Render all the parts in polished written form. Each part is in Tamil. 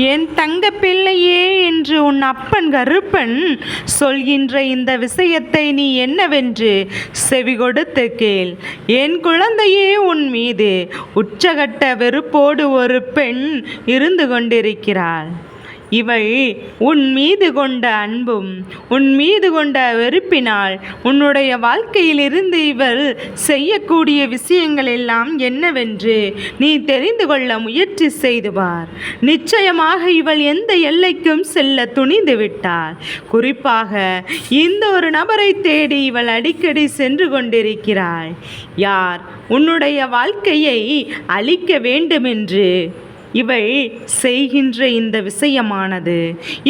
என் தங்க பிள்ளையே என்று உன் அப்பன் கருப்பன் சொல்கின்ற இந்த விஷயத்தை நீ என்னவென்று செவி கொடுத்து கேள். என் குழந்தையே, உன் மீது உச்சகட்ட வெறுப்போடு ஒரு பெண் இருந்து கொண்டிருக்கிறாள். இவள் உன் மீது கொண்ட அன்பும் உன் மீது கொண்ட வெறுப்பினால் உன்னுடைய வாழ்க்கையிலிருந்து இவள் செய்யக்கூடிய விஷயங்கள் எல்லாம் என்னவென்று நீ தெரிந்து கொள்ள முயற்சி செய்து பார். நிச்சயமாக இவள் எந்த எல்லைக்கும் செல்ல துணிந்து விட்டாள். குறிப்பாக இந்த ஒரு நபரை தேடி இவள் அடிக்கடி சென்று கொண்டிருக்கிறாள். யார் உன்னுடைய வாழ்க்கையை அழிக்க வேண்டுமென்று இவள் செய்கின்ற இந்த விஷயமானது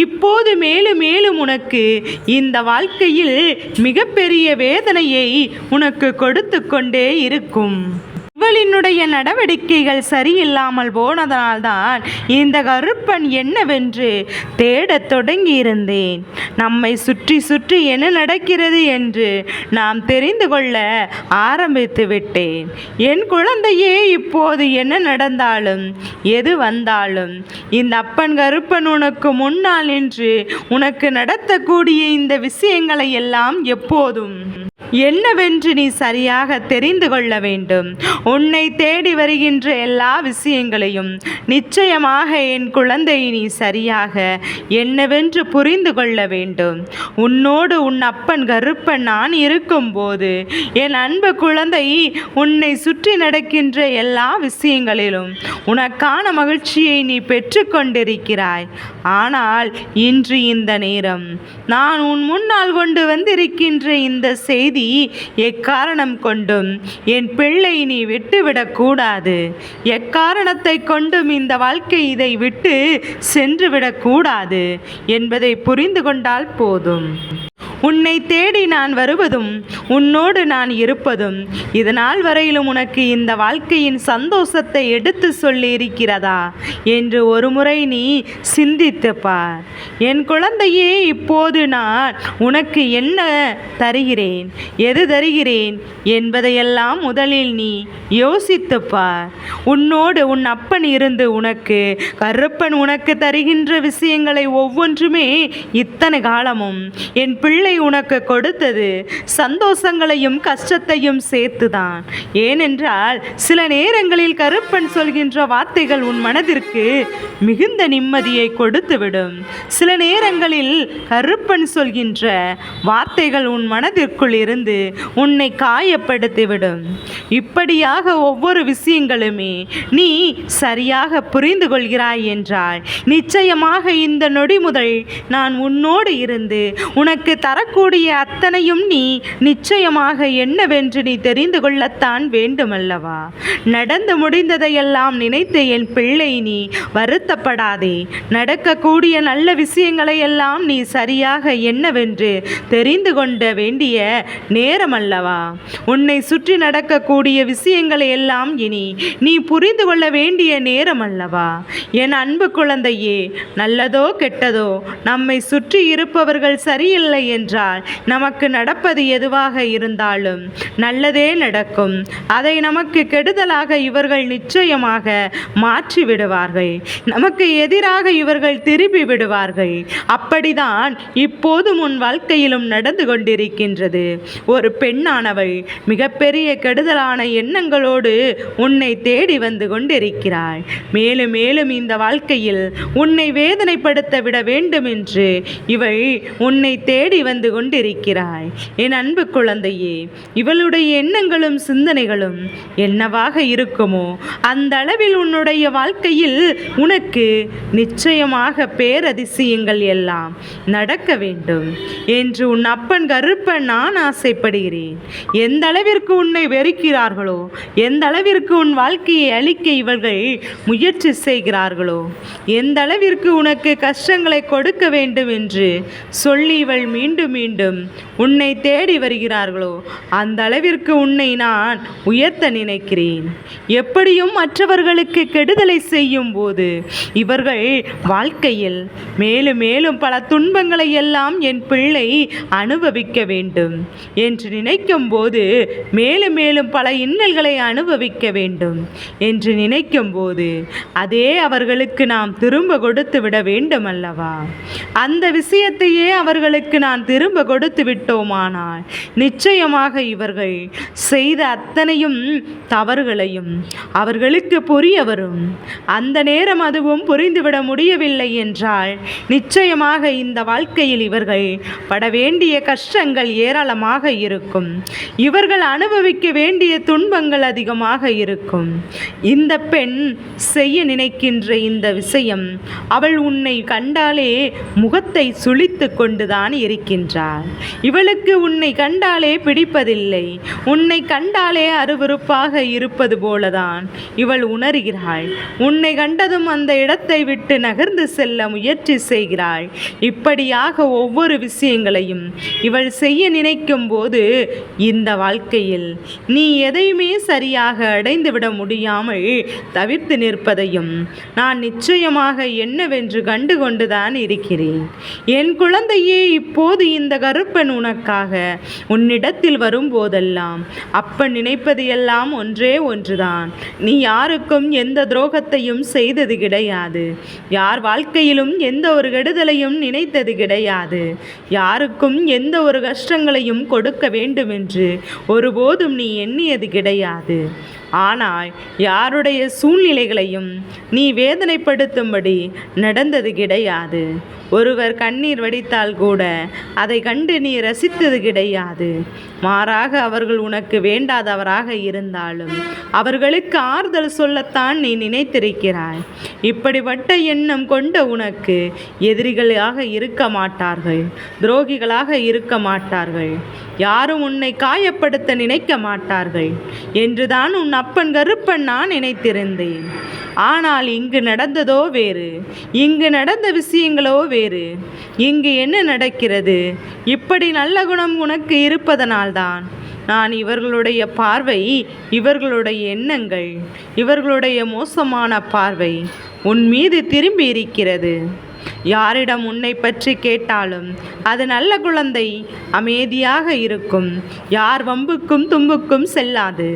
இப்போது மேலும் மேலும் உனக்கு இந்த வாழ்க்கையில் மிகப்பெரிய வேதனையை உனக்கு கொடுத்து கொண்டே இருக்கும். இவளினுடைய நடவடிக்கைகள் சரியில்லாமல் போனதனால்தான் இந்த கருப்பன் என்னவென்று தேடத் தொடங்கி இருந்தேன். நம்மை சுற்றி சுற்றி என்ன நடக்கிறது என்று நாம் தெரிந்து கொள்ள ஆரம்பித்து விட்டேன். என் குழந்தையே, இப்போது என்ன நடந்தாலும் எது வந்தாலும் இந்த அப்பன் கருப்பன் உனக்கு முன்னால் நின்று உனக்கு நடத்தக்கூடிய இந்த விஷயங்களை எல்லாம் எப்போதும் என்னவென்று நீ சரியாக தெரிந்து கொள்ள வேண்டும். உன்னை தேடி வருகின்ற எல்லா விஷயங்களையும் நிச்சயமாக என் குழந்தை நீ சரியாக என்னவென்று புரிந்து கொள்ள வேண்டும். உன்னோடு உன் அப்பன் கருப்பன் நான் இருக்கும்போது என் அன்பு குழந்தை, உன்னை சுற்றி நடக்கின்ற எல்லா விஷயங்களிலும் உனக்கான மகிழ்ச்சியை நீ பெற்று கொண்டிருக்கிறாய். ஆனால் இன்று இந்த நேரம் நான் உன் முன்னால் கொண்டு வந்திருக்கின்ற இந்த செய்தி எக்காரணம் கொண்டும் என் பிள்ளை நீ விட்டுவிடக்கூடாது. எக்காரணத்தை கொண்டும் இந்த வாழ்க்கை இதை விட்டு சென்றுவிடக்கூடாது என்பதை புரிந்து கொண்டால் போதும். உன்னை தேடி நான் வருவதும் உன்னோடு நான் இருப்பதும் இதனால் வரையிலும் உனக்கு இந்த வாழ்க்கையின் சந்தோஷத்தை எடுத்து சொல்லி இருக்கிறதா என்று ஒரு முறை நீ சிந்தித்து பார். என் குழந்தையே, இப்போது நான் உனக்கு என்ன தருகிறேன், எது தருகிறேன் என்பதையெல்லாம் முதலில் நீ யோசித்து பார். உன்னோடு உன் அப்பன் இருந்து உனக்கு கருப்பன் உனக்கு தருகின்ற விஷயங்களை ஒவ்வொன்றுமே இத்தனை காலமும் என் பிள்ளை உனக்கு கொடுத்தது சந்தோஷங்களையும் கஷ்டத்தையும் சேர்த்துதான். ஏனென்றால் சில நேரங்களில் கருப்பன் சொல்கின்ற வார்த்தைகள் உன் மனதிற்கு மிகுந்த நிம்மதியை கொடுத்துவிடும். சில நேரங்களில் கருப்பன் சொல்கின்ற வார்த்தைகள் உன் மனதிற்குள் இருந்து உன்னை காயப்படுத்திவிடும். இப்படியாக ஒவ்வொரு விஷயங்களுமே நீ சரியாக புரிந்து கொள்கிறாய் என்றால் நிச்சயமாக இந்த நொடி முதல் நான் உன்னோடு இருந்து உனக்கு தரக்கூடிய அத்தனையும் நீ நிச்சயமாக என்னவென்று நீ தெரிந்து கொள்ளத்தான் வேண்டுமல்லவா? நடந்து முடிந்ததையெல்லாம் நினைத்து என் பிள்ளை நீ வருத்தப்படாதே. நடக்கக்கூடிய நல்ல விஷயங்களை எல்லாம் நீ சரியாக என்னவென்று தெரிந்து கொள்ள வேண்டிய நேரம் அல்லவா? உன்னை சுற்றி நடக்கக்கூடிய விஷயங்களை எல்லாம் இனி நீ புரிந்து கொள்ள வேண்டிய நேரம் அல்லவா? என் அன்பு குழந்தையே, நல்லதோ கெட்டதோ நம்மை சுற்றி இருப்பவர்கள் சரியில்லை என்றால் நமக்கு நடப்பது எதுவாக இருந்தாலும் நல்லதே நடக்கும். அதை நமக்கு கெடுதலாக இவர்கள் நிச்சயமாக மாற்றி விடுவார்கள். நமக்கு எதிராக இவர்கள் திருப்பி விடுவார்கள். அப்படிதான் இப்போது உன் வாழ்க்கையிலும் நடந்து கொண்டிருக்கின்றது. ஒரு பெண்ணானவள் மிகப்பெரிய கெடுதலான எண்ணங்களோடு உன்னை தேடி வந்து கொண்டிருக்கிறாள். மேலும் மேலும் இந்த வாழ்க்கையில் உன்னை வேதனைப்படுத்த விட வேண்டும் என்று இவள் உன்னை தேடி வந்து கொண்டிருக்கிறாய். என் அன்பு குழந்தையே, இவளுடைய எண்ணங்களும் சிந்தனைகளும் என்னவாக இருக்குமோ அந்த அளவில் உன்னுடைய வாழ்க்கையில் உனக்கு நிச்சயமாக பேரதிசயங்கள் எல்லாம் நடக்க வேண்டும் என்று உன் அப்பன் கருப்பன் நான் ஆசைப்படுகிறேன். எந்த அளவிற்கு உன்னை வெறுக்கிறார்களோ, எந்த அளவிற்கு உன் வாழ்க்கையை அழிக்க இவர்கள் முயற்சி செய்கிறார்களோ, எந்த அளவிற்கு உனக்கு கஷ்டங்களை கொடுக்க வேண்டும் என்று சொல்லி இவள் மீண்டும் மீண்டும் உன்னை தேடி வருகிறார்களோ அந்த அளவிற்கு உன்னை நான் உயர்த்த நினைக்கிறேன். எப்படியும் மற்றவர்களுக்கு கெடுதலை செய்யும் போது இவர்கள் வாழ்க்கையில் மேலும் மேலும் பல துன்பங்களை எல்லாம் என் பிள்ளை அனுபவிக்க வேண்டும் என்று நினைக்கும் போது, மேலும் மேலும் பல இன்னல்களை அனுபவிக்க வேண்டும் என்று நினைக்கும் போது, அதே அவர்களுக்கு நாம் திரும்ப கொடுத்து விட வேண்டும் அல்லவா? அந்த விஷயத்தையே அவர்களுக்கு நான் திரும்ப கொடுத்து விட்டோமானால் நிச்சயமாக இவர்கள் செய்த அத்தனையும் தவறுகளையும் அவர்களுக்கு புரிய வரும். அந்த நேரம் அதுவும் புரிந்துவிட முடியவில்லை என்றால் நிச்சயமாக இந்த வாழ்க்கையில் இவர்கள் பட வேண்டிய கஷ்டங்கள் ஏராளமாக இருக்கும். இவர்கள் அனுபவிக்க வேண்டிய துன்பங்கள் அதிகமாக இருக்கும். இந்த பெண் செய்ய நினைக்கின்ற இந்த விஷயம், அவள் உன்னை கண்டாலே முகத்தை சுளித்து கொண்டுதான் இருக்கின்றாள். இவளுக்கு உன்னை கண்டாலே பிடிப்பதில்லை. உன்னை கண்டாலே அருவருப்பாக இருப்பது போலதான் இவள் உணர்கிறாள். உன்னை கண்டதும் அந்த இடத்தை விட்டு நகர்ந்து செல்ல முயற்சி செய்கிறாள். இப்படியாக ஒவ்வொரு விஷயங்களையும் இவள் செய்ய நினைக்கும் போது இந்த வாழ்க்கையில் நீ எதையுமே சரியாக அடைந்துவிட முடியாமல் தவிர்த்து நிற்பதையும் நான் நிச்சயமாக என்னவென்று கண்டு கொண்டுதான் இருக்கிறேன். என் குழந்தையே, இப்போது இந்த கருப்பன் உனக்காக உன்னிடத்தில் வரும்போதெல்லாம் அப்பன் நினைப்பது எல்லாம் ஒன்றே ஒன்றுதான். நீ யாருக்கும் எந்த துரோகத்தையும் செய்தது கிடையாது. யார் வாழ்க்கையிலும் எந்த ஒரு கெடுதலையும் நினைத்தது கிடையாது. யாருக்கும் எந்த ஒரு கஷ்டங்களையும் கொடுக்க வேண்டும் என்று ஒருபோதும் நீ எண்ணியது கிடையாது. ஆனால் யாருடைய சூழ்நிலைகளையும் நீ வேதனைப்படுத்தும்படி நடந்தது கிடையாது. ஒருவர் கண்ணீர் வடித்தால் கூட அதை கண்டு நீ ரசித்தது கிடையாது. மாறாக அவர்கள் உனக்கு வேண்டாதவராக இருந்தாலும் அவர்களுக்கு ஆறுதல் சொல்லத்தான் நீ நினைத்திருக்கிறாய். இப்படிப்பட்ட எண்ணம் கொண்ட உனக்கு எதிரிகளாக இருக்க மாட்டார்கள், துரோகிகளாக இருக்க மாட்டார்கள், யாரும் உன்னை காயப்படுத்த நினைக்க மாட்டார்கள் என்றுதான் உன் அப்பன் கருப்பன் நான் நினைத்திருந்தேன். ஆனால் இங்கு நடந்ததோ வேறு, இங்கு நடந்த விஷயங்களோ வேறு. இங்கு என்ன நடக்கிறது? இப்படி நல்ல குணம் உனக்கு இருப்பதனால்தான் நான் இவர்களுடைய பார்வை, இவர்களுடைய எண்ணங்கள், இவர்களுடைய மோசமான பார்வை உன் மீது திரும்பி இருக்கிறது. யாரிடம் உன்னை பற்றி கேட்டாலும் அது நல்ல குழந்தை, அமைதியாக இருக்கும், யார் வம்புக்கும் தும்புக்கும் செல்லாது,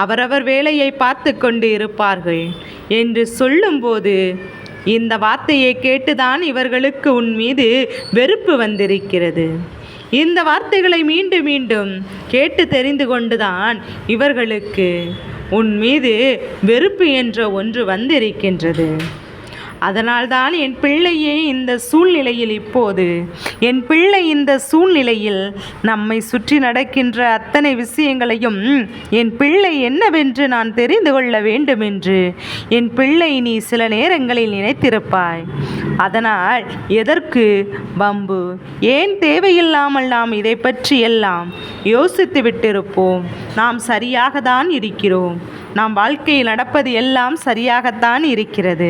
அவரவர் வேலையை பார்த்து கொண்டு இருப்பார்கள் என்று சொல்லும்போது இந்த வார்த்தையை கேட்டுதான் இவர்களுக்கு உன் மீது வெறுப்பு வந்திருக்கிறது. இந்த வார்த்தைகளை மீண்டும் மீண்டும் கேட்டு தெரிந்து கொண்டுதான் இவர்களுக்கு உன் மீது வெறுப்பு என்ற ஒன்று வந்திருக்கின்றது. அதனால்தான் என் பிள்ளையே இந்த சூழ்நிலையில், இப்போது என் பிள்ளை இந்த சூழ்நிலையில் நம்மை சுற்றி நடக்கின்ற அத்தனை விஷயங்களையும் என் பிள்ளை என்னவென்று நான் தெரிந்து கொள்ள வேண்டும் என்று என் பிள்ளை நீ சில நேரங்களில் நினைத்திருப்பாய். அதனால் எதற்கு வம்பு, ஏன் தேவையில்லாமல் நாம் இதை பற்றி எல்லாம் யோசித்து விட்டிருப்போம். நாம் சரியாக தான் இருக்கிறோம். நாம் வாழ்க்கையில் நடப்பது எல்லாம் சரியாகத்தான் இருக்கிறது.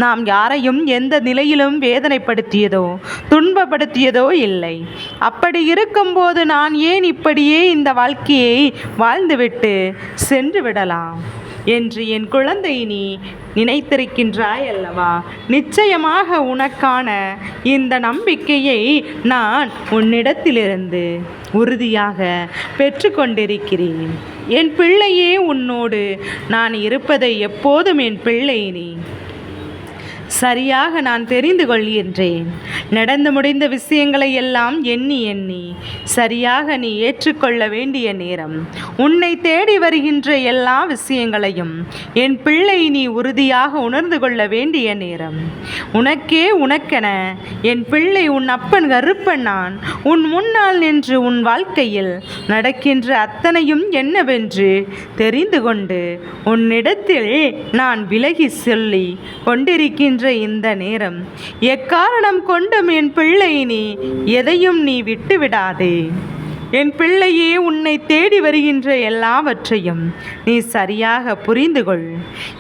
நாம் யாரையும் எந்த நிலையிலும் வேதனைப்படுத்தியதோ துன்பப்படுத்தியதோ இல்லை. அப்படி இருக்கும்போது நான் ஏன் இப்படியே இந்த வாழ்க்கையை வாழ்ந்துவிட்டு சென்று விடலாம் என்று என் குழந்தை நீ நினைத்திருக்கின்றாய் அல்லவா? நிச்சயமாக உனக்கான இந்த நம்பிக்கையை நான் உன்னிடத்திலிருந்து உறுதியாக பெற்றுக்கொண்டிருக்கிறேன். என் பிள்ளையே, உன்னோடு நான் இருப்பதை எப்போதும் என் பிள்ளை நீ சரியாக நான் தெரிந்து கொள்கின்றேன். நடந்து முடிந்த விஷயங்களை எல்லாம் எண்ணி எண்ணி சரியாக நீ ஏற்றுக்கொள்ள வேண்டிய நேரம். உன்னை தேடி வருகின்ற எல்லா விஷயங்களையும் என் பிள்ளை நீ உறுதியாக உணர்ந்து கொள்ள வேண்டிய நேரம். உனக்கே உனக்கென என் பிள்ளை உன் அப்பன் கருப்பன் நான் உன் முன்னால் நின்று உன் வாழ்க்கையில் நடக்கின்ற அத்தனையும் என்னவென்று தெரிந்து கொண்டு உன்னிடத்தில் நான் விலகி சொல்லி கொண்டிருக்கின்ற இந்த நேரம். எக்காரணம் கொண்டும் என் பிள்ளை நீ எதையும் நீ விட்டு விடாதே. என் பிள்ளையே, உன்னை தேடி வருகின்ற எல்லாவற்றையும் நீ சரியாக புரிந்து கொள்.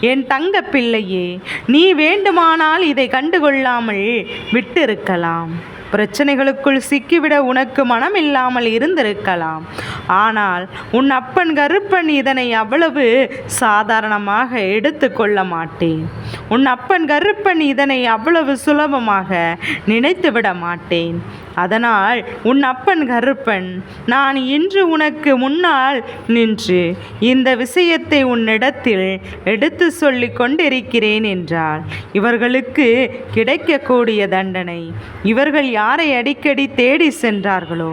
என் தங்க பிள்ளையே, நீ வேண்டுமானால் இதை கண்டுகொள்ளாமல் விட்டிருக்கலாம். பிரச்சனைகளுக்குள் சிக்கிவிட உனக்கு மனமில்லாமல் இருந்திருக்கலாம். ஆனால் உன் அப்பன் கருப்பன் இதனை அவ்வளவு சாதாரணமாக எடுத்து கொள்ள மாட்டேன். உன் அப்பன் கருப்பன் இதனை அவ்வளவு சுலபமாக நினைத்துவிட மாட்டேன். அதனால் உன் அப்பன் கருப்பன் நான் இன்று உனக்கு முன்னால் நின்று இந்த விஷயத்தை உன்னிடத்தில் எடுத்து சொல்லி கொண்டிருக்கிறேன் என்றால் இவர்களுக்கு கிடைக்கக்கூடிய தண்டனை இவர்கள் யாரை அடிக்கடி தேடி சென்றார்களோ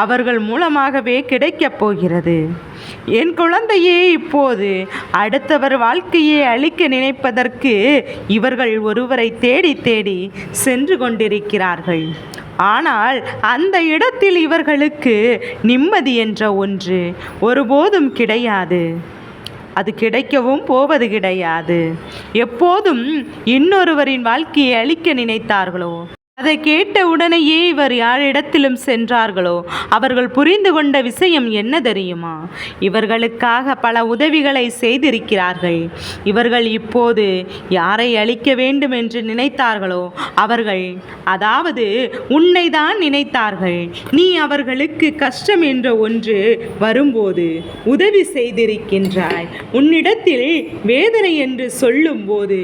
அவர்கள் மூலமாகவே கிடைக்கப் போகிறது. என் குழந்தையே, இப்போது அடுத்தவர் வாழ்க்கையை அழிக்க நினைப்பதற்கு இவர்கள் ஒருவரை தேடி தேடி சென்று கொண்டிருக்கிறார்கள். ஆனால் அந்த இடத்தில் இவர்களுக்கு நிம்மதி என்ற ஒன்று ஒருபோதும் கிடையாது. அது கிடைக்கவும் போவது கிடையாது. எப்போதும் இன்னொருவரின் வாழ்க்கையை அழிக்க நினைத்தார்களோ அதை கேட்ட உடனேயே இவர் யாரிடத்திலும் சென்றார்களோ அவர்கள் புரிந்து கொண்ட விஷயம் என்ன தெரியுமா? இவர்களுக்காக பல உதவிகளை செய்திருக்கிறார்கள். இவர்கள் இப்போது யாரை அழிக்க வேண்டும் என்று நினைத்தார்களோ அவர்கள், அதாவது உன்னை தான் நினைத்தார்கள். நீ அவர்களுக்கு கஷ்டம் என்ற ஒன்று வரும்போது உதவி செய்திருக்கின்றாய். உன்னிடத்தில் வேதனை என்று சொல்லும்போது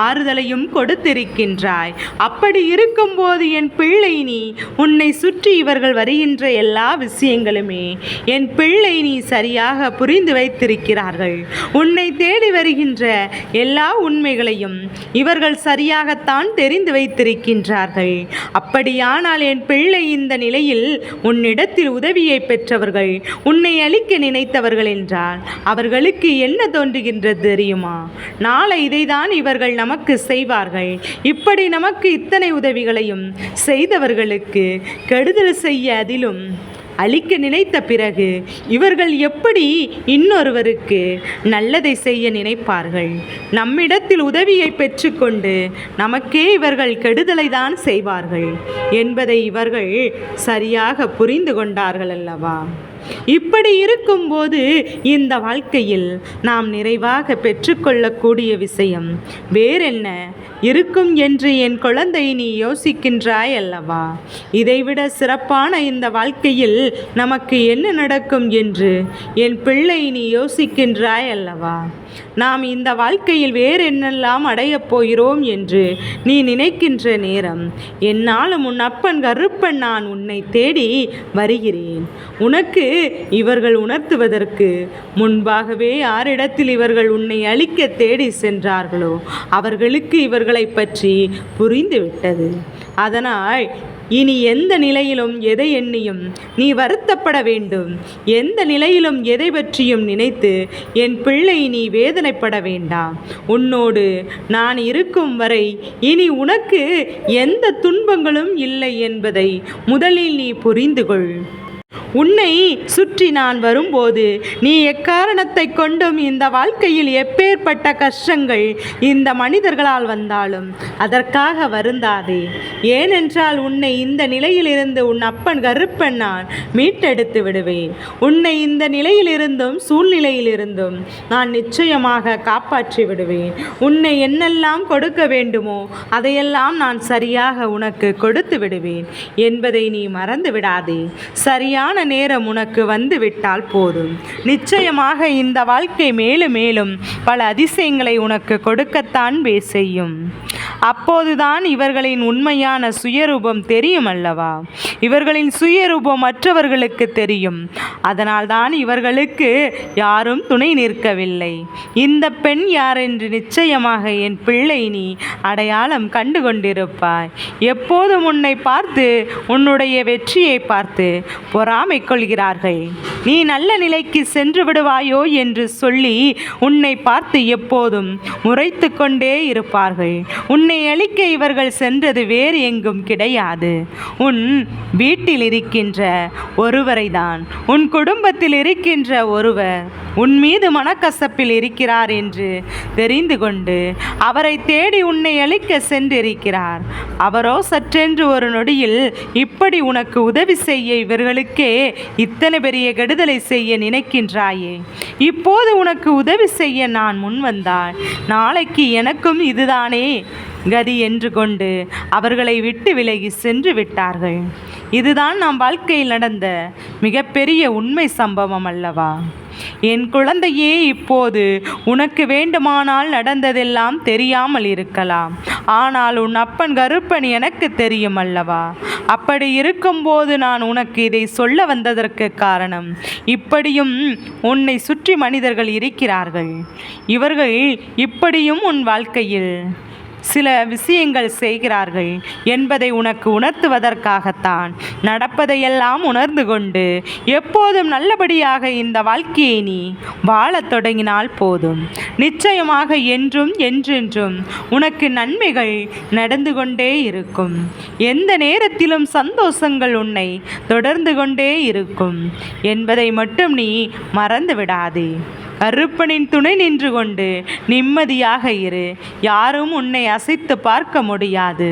ஆறுதலையும் கொடுத்திருக்கின்றாய். அப்படி இருக்கும் போது என் பிள்ளை, நீ உன்னை சுற்றி இவர்கள் வருகின்ற எல்லா விஷயங்களுமே என் பிள்ளை நீ சரியாக புரிந்து வைத்திருக்கிறார்கள். உன்னை தேடி வருகின்ற எல்லா உண்மைகளையும் இவர்கள் சரியாகத்தான் தெரிந்து வைத்திருக்கின்றார்கள். அப்படியானால் என் பிள்ளை, இந்த நிலையில் உன்னிடத்தில் உதவியை பெற்றவர்கள் உன்னை அழிக்க நினைத்தவர்கள் என்றால் அவர்களுக்கு என்ன தோன்றுகின்றது தெரியுமா? நாளை இதைதான் இவர்கள் நமக்கு செய்வார்கள். இப்படி நமக்கு இத்தனை உதவிகளை செய்தவர்களுக்கு கெடுதல் செய்ய அதிலும் அழிக்க நினைத்த பிறகு இவர்கள் எப்படி இன்னொருவருக்கு நல்லதை செய்ய நினைப்பார்கள்? நம்மிடத்தில் உதவியை பெற்றுக்கொண்டு நமக்கே இவர்கள் கெடுதலை தான் செய்வார்கள் என்பதை இவர்கள் சரியாக புரிந்து கொண்டார்கள் அல்லவா? இப்படி இருக்கும்போது இந்த வாழ்க்கையில் நாம் நிறைவாக பெற்றுக்கொள்ளக்கூடிய விஷயம் வேறென்ன இருக்கும் என்று என் குழந்தை நீ யோசிக்கின்றாய் அல்லவா? இதைவிட சிறப்பான இந்த வாழ்க்கையில் நமக்கு என்ன நடக்கும் என்று என் பிள்ளை நீ யோசிக்கின்றாய் அல்லவா? நாம் இந்த வாழ்க்கையில் வேறென்னெல்லாம் அடையப் போகிறோம் என்று நீ நினைக்கின்ற நேரம் என்னாலும் உன் அப்பன் கருப்பன் நான் உன்னை தேடி வருகிறேன். உனக்கு இவர்கள் உணர்த்துவதற்கு முன்பாகவே யாரிடத்தில் இவர்கள் உன்னை அழிக்க தேடி சென்றார்களோ அவர்களுக்கு இவர்களை பற்றி புரிந்துவிட்டது. அதனால் இனி எந்த நிலையிலும் எதை எண்ணியும் நீ வருத்தப்பட வேண்டும். எந்த நிலையிலும் எதை பற்றியும் நினைத்து என் பிள்ளை நீ வேதனைப்பட வேண்டாம். உன்னோடு நான் இருக்கும் வரை இனி உனக்கு எந்த துன்பங்களும் இல்லை என்பதை முதலில் நீ புரிந்து கொள். உன்னை சுற்றி நான் வரும்போது நீ எக்காரணத்தை கொண்டும் இந்த வாழ்க்கையில் எப்பேற்பட்ட கஷ்டங்கள் இந்த மனிதர்களால் வந்தாலும் அதற்காக வருந்தாதே. ஏனென்றால் உன்னை இந்த நிலையிலிருந்து உன் அப்பன் கருப்பன் நான் மீட்டெடுத்து விடுவேன். உன்னை இந்த நிலையிலிருந்தும் சூழ்நிலையிலிருந்தும் நான் நிச்சயமாக காப்பாற்றி விடுவேன். உன்னை என்னெல்லாம் கொடுக்க வேண்டுமோ அதையெல்லாம் நான் சரியாக உனக்கு கொடுத்து விடுவேன் என்பதை நீ மறந்து விடாதே. சரியான நேரம் உனக்கு வந்து விட்டால் போதும். நிச்சயமாக இந்த வாழ்க்கை மேலும் மேலும் பல அதிசயங்களை உனக்கு கொடுக்கத்தான் செய்யும். அப்போதுதான் இவர்களின் உண்மையான சுயரூபம் தெரியும் அல்லவா? இவர்களின் சுயரூபம் மற்றவர்களுக்கு தெரியும். அதனால்தான் இவர்களுக்கு யாரும் துணை நிற்கவில்லை. இந்த பெண் யார் என்று நிச்சயமாக என் பிள்ளை நீ அடையாளம் கண்டு கொண்டிருப்பாய். எப்போதும் உன்னை பார்த்து உன்னுடைய வெற்றியை பார்த்து பொறாமை கொள்கிறார்கள். நீ நல்ல நிலைக்கு சென்று விடுவாயோ என்று சொல்லி உன்னை பார்த்து எப்போதும் முறைத்து கொண்டே இருப்பார்கள். உன்னை அழிக்க இவர்கள் சென்றது வேறு எங்கும் கிடையாது. உன் வீட்டில் இருக்கின்ற ஒருவரை தான், உன் குடும்பத்தில் இருக்கின்ற ஒருவர் உன் மீது மனக்கசப்பில் இருக்கிறார் என்று தெரிந்து கொண்டு அவரை தேடி உன்னை அழிக்க சென்றிருக்கிறார். அவரோ சற்றென்று ஒரு நொடியில் இப்படி உனக்கு உதவி செய்ய இவர்களுக்கே இத்தனை பெரிய கெடுதலை செய்ய நினைக்கின்றாயே. இப்போது உனக்கு உதவி செய்ய நான் முன் வந்தால் நாளைக்கு எனக்கும் இதுதானே கதி என்று கொண்டு அவர்களை விட்டு விலகி சென்று விட்டார்கள். இதுதான் நம் வாழ்க்கையில் நடந்த மிகப்பெரிய உண்மை சம்பவம் அல்லவா? என் குழந்தையே, இப்போது உனக்கு வேண்டுமானால் நடந்ததெல்லாம் தெரியாமல் இருக்கலாம். ஆனால் உன் அப்பன் கருப்பன் எனக்கு தெரியும் அல்லவா? அப்படி இருக்கும்போது நான் உனக்கு இதை சொல்ல வந்ததற்கு காரணம், இப்படியும் உன்னை சுற்றி மனிதர்கள் இருக்கிறார்கள். இவர்கள் இப்படியும் உன் வாழ்க்கையில் சில விஷயங்கள் செய்கிறார்கள் என்பதை உனக்கு உணர்த்துவதற்காகத்தான். நடப்பதையெல்லாம் உணர்ந்து கொண்டு எப்போதும் நல்லபடியாக இந்த வாழ்க்கையை நீ வாழத் தொடங்கினால் போதும். நிச்சயமாக என்றும் என்றென்றும் உனக்கு நன்மைகள் நடந்து கொண்டே இருக்கும். எந்த நேரத்திலும் சந்தோஷங்கள் உன்னை தொடர்ந்து கொண்டே இருக்கும் என்பதை மட்டும் நீ மறந்து விடாதே. கருப்பனின் துணை நின்று கொண்டு நிம்மதியாக இரு. யாரும் உன்னை அசைத்து பார்க்க முடியாது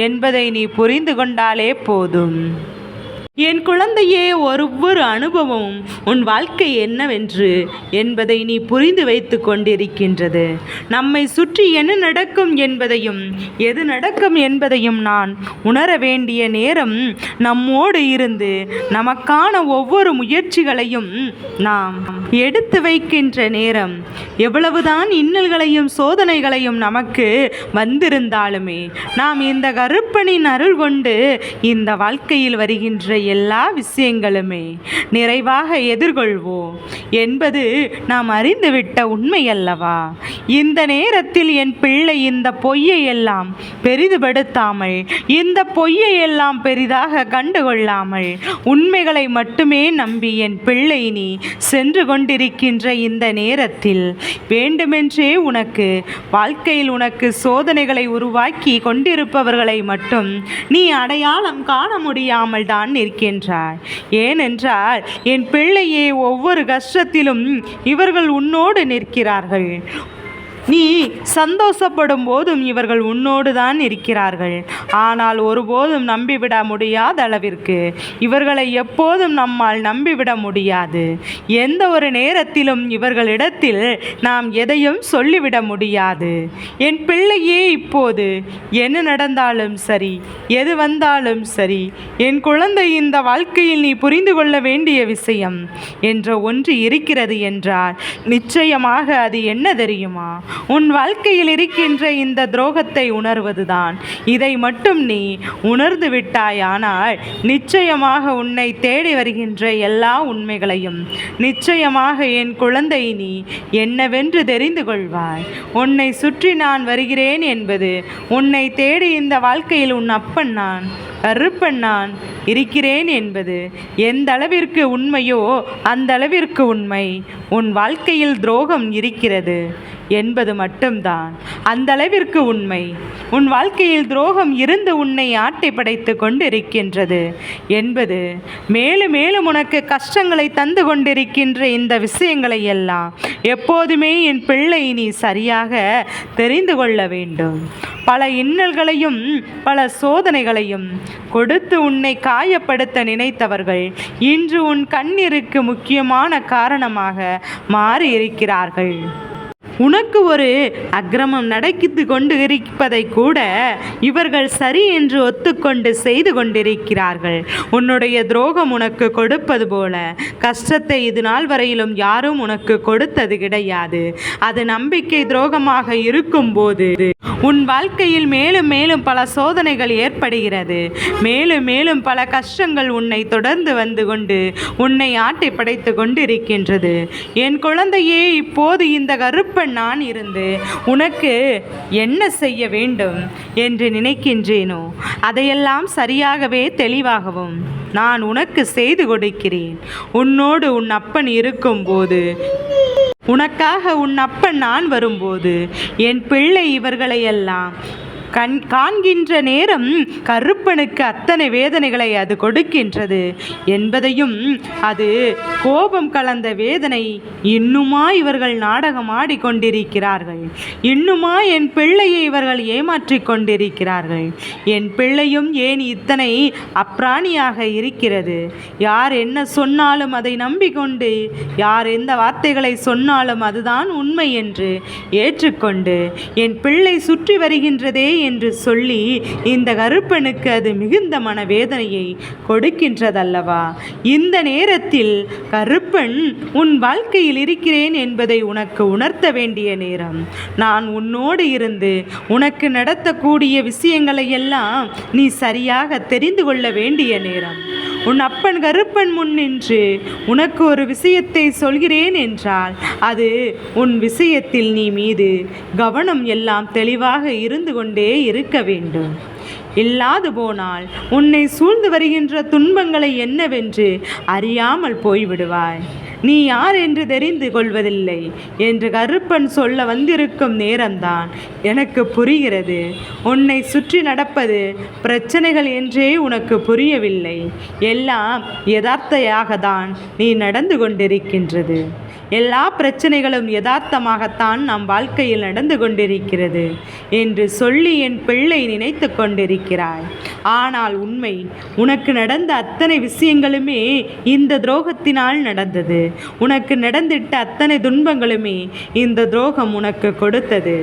என்பதை நீ புரிந்து கொண்டாலே போதும். என் குழந்தையே, ஒவ்வொரு அனுபவமும் உன் வாழ்க்கை என்னவென்று என்பதை நீ புரிந்து வைத்து கொண்டிருக்கின்றது. நம்மை சுற்றி என்ன நடக்கும் என்பதையும் எது நடக்கும் என்பதையும் நான் உணர வேண்டிய நேரம் நம்மோடு இருந்து நமக்கான ஒவ்வொரு முயற்சிகளையும் நாம் எடுத்து வைக்கின்ற நேரம். எவ்வளவுதான் இன்னல்களையும் சோதனைகளையும் நமக்கு வந்திருந்தாலுமே நாம் இந்த கருப்பனின் அருள் கொண்டு இந்த வாழ்க்கையில் வருகின்ற எல்லா விஷயங்களுமே நிறைவாக எதிர்கொள்வோம் என்பது நாம் அறிந்துவிட்ட உண்மை அல்லவா? இந்த நேரத்தில் என் பிள்ளை இந்த பொய்யை எல்லாம் பெரிதுபடுத்தாமல், இந்த பொய்யை எல்லாம் பெரிதாக கண்டுகொள்ளாமல் உண்மைகளை மட்டுமே நம்பி என் பிள்ளை நீ சென்று கொண்டிருக்கின்ற இந்த நேரத்தில் வேண்டுமென்றே உனக்கு வாழ்க்கையில் உனக்கு சோதனைகளை உருவாக்கி கொண்டிருப்பவர்களை மட்டும் நீ அடையாளம் காண முடியாமல் தான் இருக்கின்றாய். ஏனென்றால் என் பிள்ளையே, ஒவ்வொரு கஷ்டத்திலும் இவர்கள் உன்னோடு நிற்கிறார்கள். நீ சந்தோஷப்படும் போதும் இவர்கள் உன்னோடு தான் இருக்கிறார்கள். ஆனால் ஒருபோதும் நம்பிவிட முடியாத அளவிற்கு இவர்களை எப்போதும் நம்மால் நம்பிவிட முடியாது. எந்த ஒரு நேரத்திலும் இவர்களிடத்தில் நாம் எதையும் சொல்லிவிட முடியாது. என் பிள்ளையே, இப்போது என்ன நடந்தாலும் சரி, எது வந்தாலும் சரி, என் குழந்தை, இந்த வாழ்க்கையில் நீ புரிந்து கொள்ள வேண்டிய விஷயம் என்ற ஒன்று இருக்கிறது என்றால் நிச்சயமாக அது என்ன தெரியுமா? உன் வாழ்க்கையில் இருக்கின்ற இந்த துரோகத்தை உணர்வதுதான். இதை மட்டும் நீ உணர்ந்து விட்டாயானால் நிச்சயமாக உன்னை தேடி வருகின்ற எல்லா உண்மைகளையும் நிச்சயமாக என் குழந்தை நீ என்னவென்று தெரிந்து கொள்வாய். உன்னை சுற்றி நான் வருகிறேன் என்பது, உன்னை தேடி இந்த வாழ்க்கையில் உன் அப்பன் நான், கருப்பன் நான் இருக்கிறேன் என்பது எந்த அளவிற்கு உண்மையோ அந்த அளவிற்கு உண்மை. உன் வாழ்க்கையில் துரோகம் இருக்கிறது என்பது மட்டும்தான் அந்த அளவிற்கு உண்மை. உன் வாழ்க்கையில் துரோகம் இருந்து உன்னை ஆட்டை படைத்து கொண்டிருக்கின்றது என்பது, மேலும் மேலும் உனக்கு கஷ்டங்களை தந்து கொண்டிருக்கின்ற இந்த விஷயங்களை எல்லாம் எப்போதுமே என் பிள்ளை நீ சரியாக தெரிந்து கொள்ள வேண்டும். பல இன்னல்களையும் பல சோதனைகளையும் கொடுத்து உன்னை காயப்படுத்த நினைத்தவர்கள் இன்று உன் கண்ணீருக்கு முக்கியமான காரணமாக மாறி இருக்கிறார்கள். உனக்கு ஒரு அக்கிரமம் நடக்கித்து கொண்டு இருப்பதை கூட இவர்கள் சரி என்று ஒத்துக்கொண்டு செய்து கொண்டிருக்கிறார்கள். உன்னுடைய துரோகம் உனக்கு கொடுப்பது போல கஷ்டத்தை இது நாள் வரையிலும் யாரும் உனக்கு கொடுத்தது கிடையாது. அது நம்பிக்கை துரோகமாக இருக்கும்போது உன் வாழ்க்கையில் மேலும் மேலும் பல சோதனைகள் ஏற்படுகிறது. மேலும் மேலும் பல கஷ்டங்கள் உன்னை தொடர்ந்து வந்து கொண்டு உன்னை ஆட்டை படைத்து கொண்டு இருக்கின்றது. என் குழந்தையே, இப்போது இந்த கருப்பன் நான் இருந்து உனக்கு என்ன செய்ய வேண்டும் என்று நினைக்கின்றேனோ அதையெல்லாம் சரியாகவே தெளிவாகவும் நான் உனக்கு செய்து கொடுக்கிறேன். உன்னோடு உன் அப்பன் இருக்கும்போது, உனக்காக உன் அப்பன் நான் வரும்போது என் பிள்ளை இவர்களையெல்லாம் காண்கின்ற நேரம் கருப்பனுக்கு அத்தனை வேதனைகளை அது கொடுக்கின்றது என்பதையும், அது கோபம் கலந்த வேதனை. இன்னுமா இவர்கள் நாடகம் ஆடிக்கொண்டிருக்கிறார்கள்? இன்னுமா என் பிள்ளையை இவர்கள் ஏமாற்றி கொண்டிருக்கிறார்கள்? என் பிள்ளையும் ஏன் இத்தனை அப்பிராணியாக இருக்கிறது? யார் என்ன சொன்னாலும் அதை நம்பிக்கொண்டு, யார் எந்த வார்த்தைகளை சொன்னாலும் அதுதான் உண்மை என்று ஏற்றுக்கொண்டு என் பிள்ளை சுற்றி வருகின்றதே என்று சொல்லி இந்த கருப்பனுக்கு அது மிகுந்த மனவேதனையை கொடுக்கின்றதல்லவா? இந்த நேரத்தில் கருப்பன் உன் வாழ்க்கையில் இருக்கிறேன் என்பதை உனக்கு உணர்த்த வேண்டிய நேரம். நான் உன்னோடு இருந்து உனக்கு நடத்தக்கூடிய விஷயங்களை எல்லாம் நீ சரியாக தெரிந்து கொள்ள வேண்டிய நேரம். உன் அப்பன் கருப்பன் முன் நின்று உனக்கு ஒரு விஷயத்தை சொல்கிறேன் என்றால் அது உன் விஷயத்தில் நீ மீது கவனம் எல்லாம் தெளிவாக இருந்து கொண்டே இருக்க வேண்டும். இல்லாது போனால் உன்னை சூழ்ந்து வருகின்ற துன்பங்களை என்னவென்று அறியாமல் போய்விடுவாய். நீ யார் என்று தெரிந்து கொள்வதில்லை என்று கருப்பன் சொல்ல வந்திருக்கும் நேரம்தான் எனக்கு புரிகிறது. உன்னை சுற்றி நடப்பது பிரச்சனைகள் என்றே உனக்கு புரியவில்லை. எல்லாம் யதார்த்தையாக தான் நீ நடந்து கொண்டிருக்கின்றது. எல்லா பிரச்சனைகளும் யதார்த்தமாகத்தான் நம் வாழ்க்கையில் நடந்து கொண்டிருக்கிறது என்று சொல்லி என் பிள்ளை நினைத்து கொண்டிருக்கிறாய். ஆனால் உண்மை, உனக்கு நடந்த அத்தனை விஷயங்களுமே இந்த துரோகத்தினால் நடந்தது. உனக்கு நடந்திட்ட அத்தனை துன்பங்களுமே இந்த துரோகம் உனக்கு கொடுத்தது.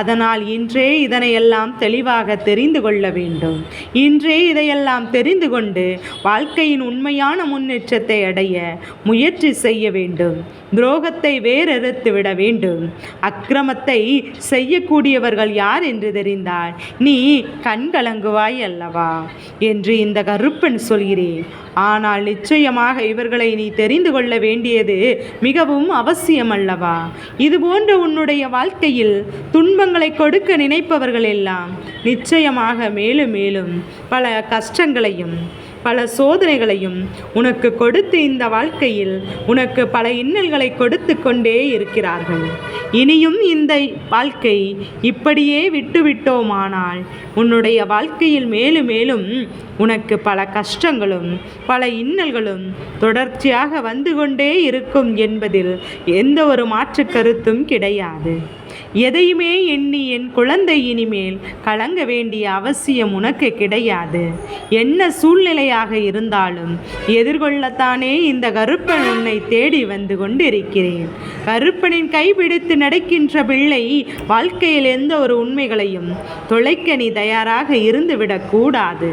அதனால் இன்றே இதனையெல்லாம் தெளிவாக தெரிந்து கொள்ள வேண்டும். இன்றே இதையெல்லாம் தெரிந்து கொண்டு வாழ்க்கையின் உண்மையான முன்னேற்றத்தை அடைய முயற்சி செய்ய வேண்டும். துரோகத்தை வேறறுத்து விட வேண்டும். அக்கிரமத்தை செய்யக்கூடியவர்கள் யார் என்று தெரிந்தால் நீ கண்கலங்குவாய் அல்லவா என்று இந்த கருப்பன் சொல்கிறேன். ஆனால் நிச்சயமாக இவர்களை நீ தெரிந்து கொள்ள வேண்டியது மிகவும் அவசியம் அல்லவா? இதுபோன்ற உன்னுடைய வாழ்க்கையில் துன்பங்களை கொடுக்க நினைப்பவர்கள் எல்லாம் நிச்சயமாக மேலும் மேலும் பல கஷ்டங்களையும் பல சோதனைகளையும் உனக்கு கொடுத்து இந்த வாழ்க்கையில் உனக்கு பல இன்னல்களை கொடுத்து கொண்டே இருக்கிறார்கள். இனியும் இந்த வாழ்க்கை இப்படியே விட்டுவிட்டோமானால் உன்னுடைய வாழ்க்கையில் மேலும் மேலும் உனக்கு பல கஷ்டங்களும் பல இன்னல்களும் தொடர்ச்சியாக வந்து கொண்டே இருக்கும் என்பதில் எந்த ஒரு மாற்று கருத்தும் கிடையாது. எதையுமே எண்ணி என் குழந்தை இனிமேல் கலங்க வேண்டிய அவசியம் உனக்கு கிடையாது. என்ன சூழ்நிலையாக இருந்தாலும் எதிர்கொள்ளத்தானே இந்த கருப்பன் உன்னை தேடி வந்து கொண்டிருக்கிறேன். கருப்பனின் கைபிடித்து நடக்கின்ற பிள்ளை வாழ்க்கையில் எந்த ஒரு உண்மைகளையும் தொலைக்க நீ தயாராக இருந்துவிடக் கூடாது.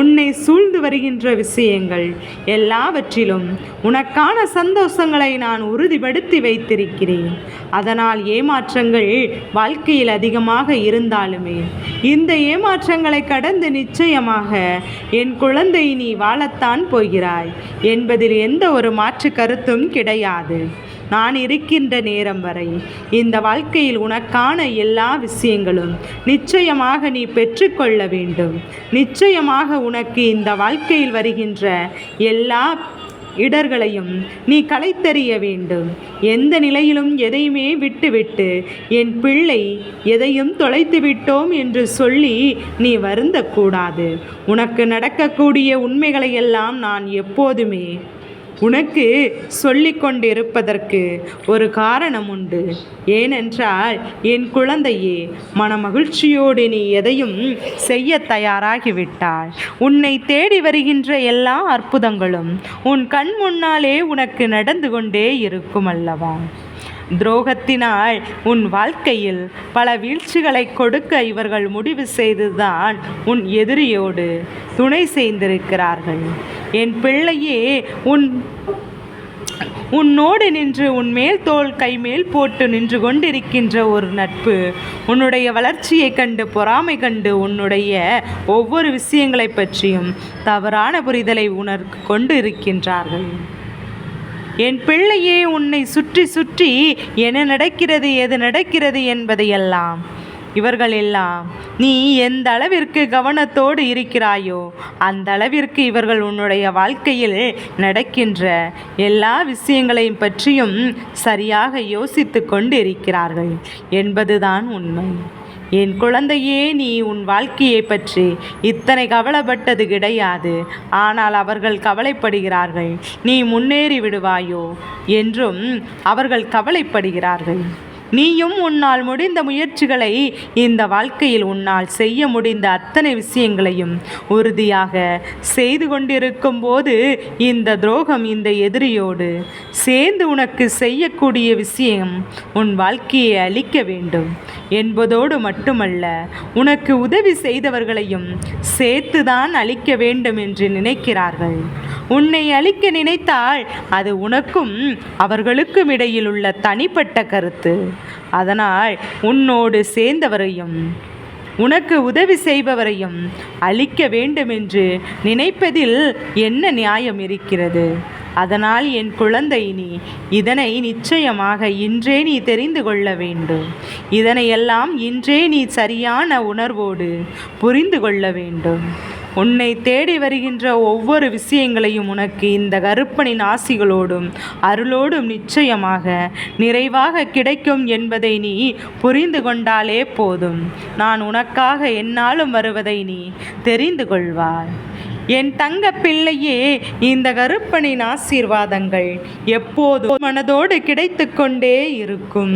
உன்னை சூழ்ந்து வருகின்ற விஷயங்கள் எல்லாவற்றிலும் உனக்கான சந்தோஷங்களை நான் உறுதிப்படுத்தி வைத்திருக்கிறேன். அதனால் ஏமாற்றங்கள் வாழ்க்கையில் அதிகமாக இருந்தாலுமே இந்த ஏமாற்றங்களை கடந்து நிச்சயமாக என் குழந்தை நீ வாழத்தான் போகிறாய் என்பதில் எந்த ஒரு மாற்று கருத்தும் கிடையாது. நான் இருக்கின்ற நேரம் வரை இந்த வாழ்க்கையில் உனக்கான எல்லா விஷயங்களும் நிச்சயமாக நீ பெற்றுக்கொள்ள வேண்டும். நிச்சயமாக உனக்கு இந்த வாழ்க்கையில் வருகின்ற எல்லா இடர்களையும் நீ களைத்தெறிய வேண்டும். எந்த நிலையிலும் எதையுமே விட்டுவிட்டு என் பிள்ளை எதையும் தொலைத்து விட்டோம் என்று சொல்லி நீ வருந்தக்கூடாது. உனக்கு நடக்கக்கூடிய உண்மைகளையெல்லாம் நான் எப்போதுமே உனக்கு சொல்லிக்கொண்டிருப்பதற்கு ஒரு காரணம் உண்டு. ஏனென்றால் என் குழந்தையே, மனமகிழ்ச்சியோடு நீ எதையும் செய்ய தயாராகிவிட்டாய். உன்னை தேடி வருகின்ற எல்லா அற்புதங்களும் உன் கண் முன்னாலே உனக்கு நடந்து கொண்டே இருக்கும் அல்லவா? துரோகத்தினால் உன் வாழ்க்கையில் பல வீழ்ச்சிகளை கொடுக்க இவர்கள் முடிவு செய்துதான் உன் எதிரியோடு துணை செய்திருக்கிறார்கள். என் பிள்ளையே, உன்னோடு நின்று உன் மேல் தோள் கைமேல் போட்டு நின்று கொண்டிருக்கின்ற ஒரு நட்பு உன்னுடைய வளர்ச்சியை கண்டு பொறாமை கண்டு உன்னுடைய ஒவ்வொரு விஷயங்களை பற்றியும் தவறான புரிதலை கொண்டு இருக்கின்றார்கள். என் பிள்ளையே, உன்னை சுற்றி சுற்றி என்ன நடக்கிறது எது நடக்கிறது என்பதையெல்லாம் இவர்கள் எல்லாம் நீ எந்த அளவிற்கு கவனத்தோடு இருக்கிறாயோ அந்த அளவிற்கு இவர்கள் உன்னுடைய வாழ்க்கையில் நடக்கின்ற எல்லா விஷயங்களையும் பற்றியும் சரியாக யோசித்து கொண்டு இருக்கிறார்கள் என்பதுதான் உண்மை. என் குழந்தையே, நீ உன் வாழ்க்கையை பற்றி இத்தனை கவலைப்பட்டது கிடையாது. ஆனால் அவர்கள் கவலைப்படுகிறார்கள் நீ முன்னேறி விடுவாயோ என்றும் அவர்கள் கவலைப்படுகிறார்கள். நீயும் உன்னால் முடிந்த முயற்சிகளை, இந்த வாழ்க்கையில் உன்னால் செய்ய முடிந்த அத்தனை விஷயங்களையும் உறுதியாக செய்து கொண்டிருக்கும் போது இந்த துரோகம், இந்த எதிரியோடு சேர்ந்து உனக்கு செய்யக்கூடிய விஷயம் உன் வாழ்க்கையை அழிக்க வேண்டும் என்பதோடு மட்டுமல்ல, உனக்கு உதவி செய்தவர்களையும் சேர்த்துதான் அழிக்க வேண்டும் என்று நினைக்கிறார்கள். உன்னை அழிக்க நினைத்தால் அது உனக்கும் அவர்களுக்கும் இடையில் உள்ள தனிப்பட்ட கருத்து. அதனால் உன்னோடு சேர்ந்தவரையும் உனக்கு உதவி செய்பவரையும் அழிக்க வேண்டும் என்று நினைப்பதில் என்ன நியாயம் இருக்கிறது? அதனால் என் குழந்தை, நீ இதனை நிச்சயமாக இன்றே நீ தெரிந்து கொள்ள வேண்டும். இதனையெல்லாம் இன்றே நீ சரியான உணர்வோடு புரிந்து கொள்ள வேண்டும். உன்னை தேடி வருகின்ற ஒவ்வொரு விஷயங்களையும் உனக்கு இந்த கருப்பனின் ஆசிகளோடும் அருளோடும் நிச்சயமாக நிறைவாக கிடைக்கும் என்பதை நீ புரிந்து கொண்டாலே போதும். நான் உனக்காக எந்நாளும் வருவதை நீ தெரிந்து கொள்வாய். என் தங்க பிள்ளையே, இந்த கருப்பனின் ஆசீர்வாதங்கள் எப்போதும் மனதோடு கிடைத்து கொண்டே இருக்கும்.